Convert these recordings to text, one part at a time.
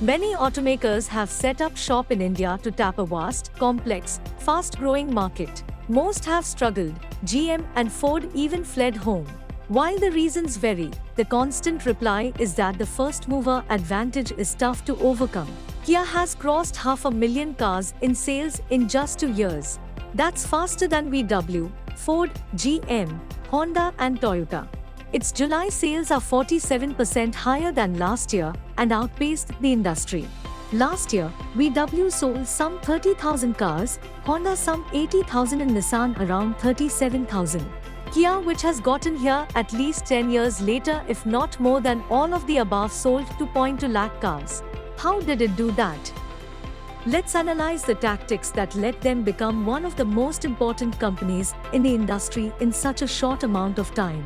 Many automakers have set up shop in India to tap a vast, complex, fast-growing market. Most have struggled. GM and Ford even fled home. While the reasons vary, the constant reply is that the first-mover advantage is tough to overcome. Kia has crossed 500,000 cars in sales in just 2 years. That's faster than VW, Ford, GM, Honda and Toyota. Its July sales are 47% higher than last year and outpaced the industry. Last year, VW sold some 30,000 cars, Honda some 80,000 and Nissan around 37,000. Kia, which has gotten here at least 10 years later if not more than all of the above, sold 2.2 lakh cars. How did it do that? Let's analyze the tactics that let them become one of the most important companies in the industry in such a short amount of time.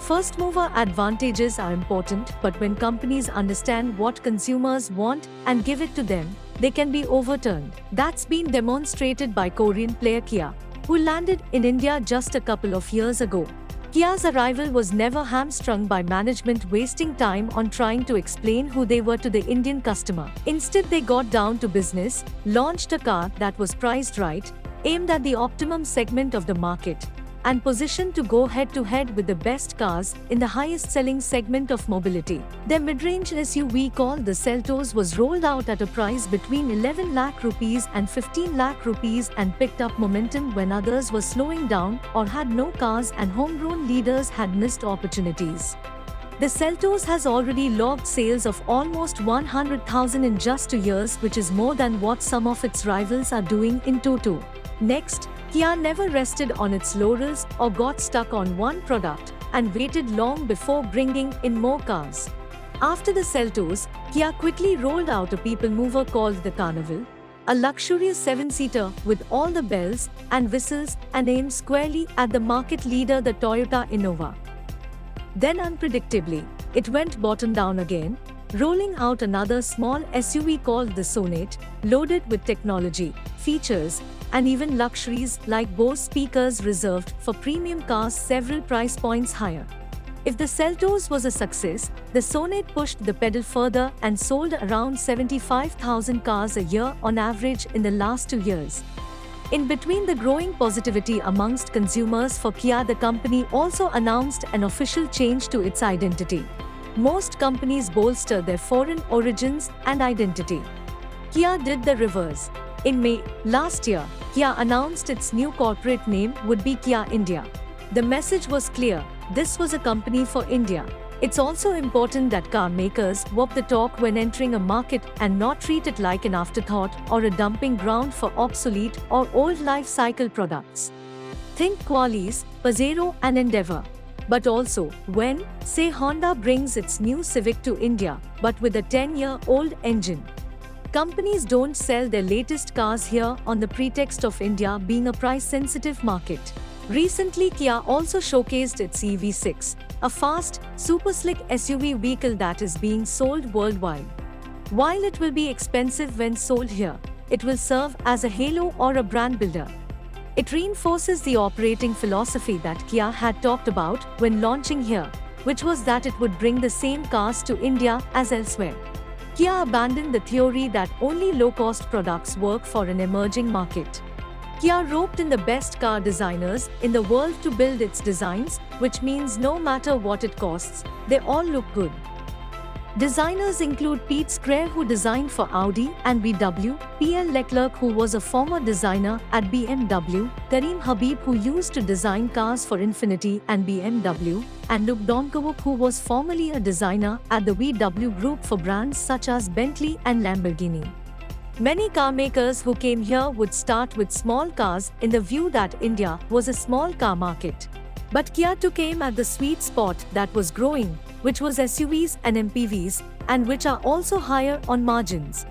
First mover advantages are important, but when companies understand what consumers want and give it to them, they can be overturned. That's been demonstrated by Korean player Kia, who landed in India just a couple of years ago. Kia's arrival was never hamstrung by management wasting time on trying to explain who they were to the Indian customer. Instead, they got down to business, launched a car that was priced right, aimed at the optimum segment of the market, and positioned to go head-to-head with the best cars in the highest-selling segment of mobility. Their mid-range SUV called the Seltos was rolled out at a price between 11 lakh rupees and 15 lakh rupees and picked up momentum when others were slowing down or had no cars and homegrown leaders had missed opportunities. The Seltos has already logged sales of almost 100,000 in just 2 years, which is more than what some of its rivals are doing in toto. Next, Kia never rested on its laurels or got stuck on one product and waited long before bringing in more cars. After the Seltos, Kia quickly rolled out a people mover called the Carnival, a luxurious 7-seater with all the bells and whistles and aimed squarely at the market leader, the Toyota Innova. Then unpredictably, it went bottom down again, rolling out another small SUV called the Sonate, loaded with technology, features, and even luxuries like Bose speakers reserved for premium cars several price points higher. If the Seltos was a success, the Sonate pushed the pedal further and sold around 75,000 cars a year on average in the last 2 years. In between the growing positivity amongst consumers for Kia, the company also announced an official change to its identity. Most companies bolster their foreign origins and identity. Kia did the reverse. In May last year, Kia announced its new corporate name would be Kia India. The message was clear: this was a company for India. It's also important that car makers walk the talk when entering a market and not treat it like an afterthought or a dumping ground for obsolete or old life cycle products. Think Qualis, Pajero and Endeavour. But also, when, say, Honda brings its new Civic to India, but with a 10-year-old engine. Companies don't sell their latest cars here on the pretext of India being a price-sensitive market. Recently, Kia also showcased its EV6, a fast, super-slick SUV vehicle that is being sold worldwide. While it will be expensive when sold here, it will serve as a halo or a brand builder. It reinforces the operating philosophy that Kia had talked about when launching here, which was that it would bring the same cars to India as elsewhere. Kia abandoned the theory that only low-cost products work for an emerging market. Kia roped in the best car designers in the world to build its designs, which means no matter what it costs, they all look good. Designers include Pete Square, who designed for Audi and VW, P.L. Leclerc, who was a former designer at BMW, Karim Habib, who used to design cars for Infiniti and BMW, and Luke Donkovic, who was formerly a designer at the VW Group for brands such as Bentley and Lamborghini. Many car makers who came here would start with small cars in the view that India was a small car market. But Kia took aim at the sweet spot that was growing, which was SUVs and MPVs, and which are also higher on margins.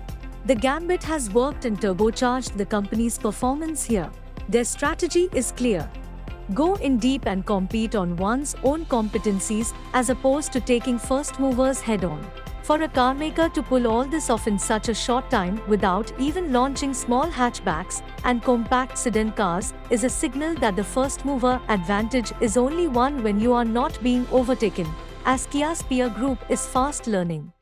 The gambit has worked and turbocharged the company's performance here. Their strategy is clear: go in deep and compete on one's own competencies as opposed to taking first movers head-on. For a car maker to pull all this off in such a short time without even launching small hatchbacks and compact sedan cars is a signal that the first mover advantage is only won when you are not being overtaken. as Kia's peer group is fast learning.